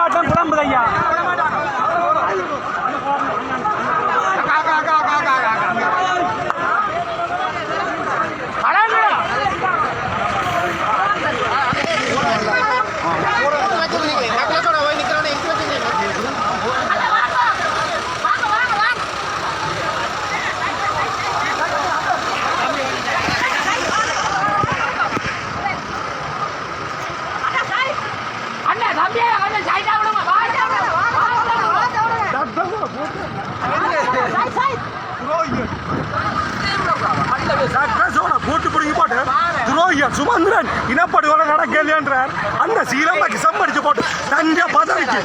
போராட்டம் கிளம்புது ஐயா. சுமந்திரன் இனப்படுகொலை நடக்கலையென்றார். அந்த சீலமாக்கு சம்படிச்சு போட்டு தஞ்சை பதவிக்கு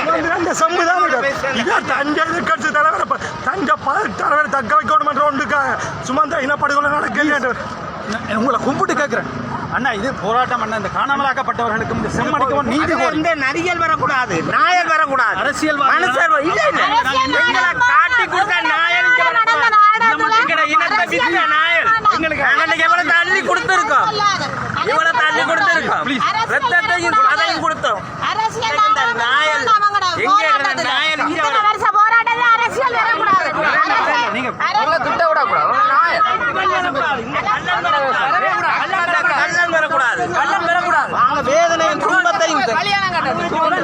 சுமந்திரன் சம்புதான் இதை தஞ்சை எதிர்கட்சி தலைவர் தஞ்சை தலைவர் தக்க வைக்கணும் என்ற ஒன்றுக்காக சுமந்திர இனப்படுகொலை நடக்கலையென்றார். உங்களை கும்பிட்டு கேட்கிறேன் அண்ணா, இது போராட்டம் அண்ணா. இந்த காணாமலாக்கப்பட்டவர்களுக்கு இந்த செம்மடிக்கவும் நீதி இந்த நரிகள் வரக்கூடாது, நாயல் வரக்கூடாது, அரசியல் மனுஷர் காட்டி கொடுத்த நாயல் எவ்வளவு தள்ளி கொடுத்திருக்கோம், இவ்வளவு தள்ளி கொடுத்திருக்கோம், ரத்தத்தையும் அதையும் கொடுத்தோம். நாயல் எங்க நாயல் நீங்க திட்ட விடக்கூடாது.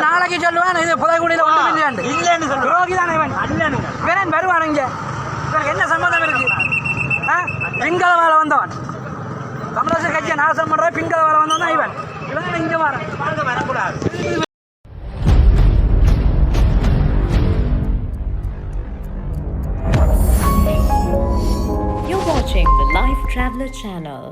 நாளைக்கு சொல்லுவான் இது புதைக்குடியில் ஒன்றும் இல்லைன்னு சொல்லுவான். இவன் வருவான். இங்க இவனுக்கு என்ன சம்பந்தம் இருக்கு? பிங்கள வேலை வந்தவன் கமலாசர் கட்சியை நாசம் பண்ற பிங்கள வேலை வந்தவன் தான் இவன். இவன் இங்க வரக்கூடாது. You're watching the Life Traveler channel.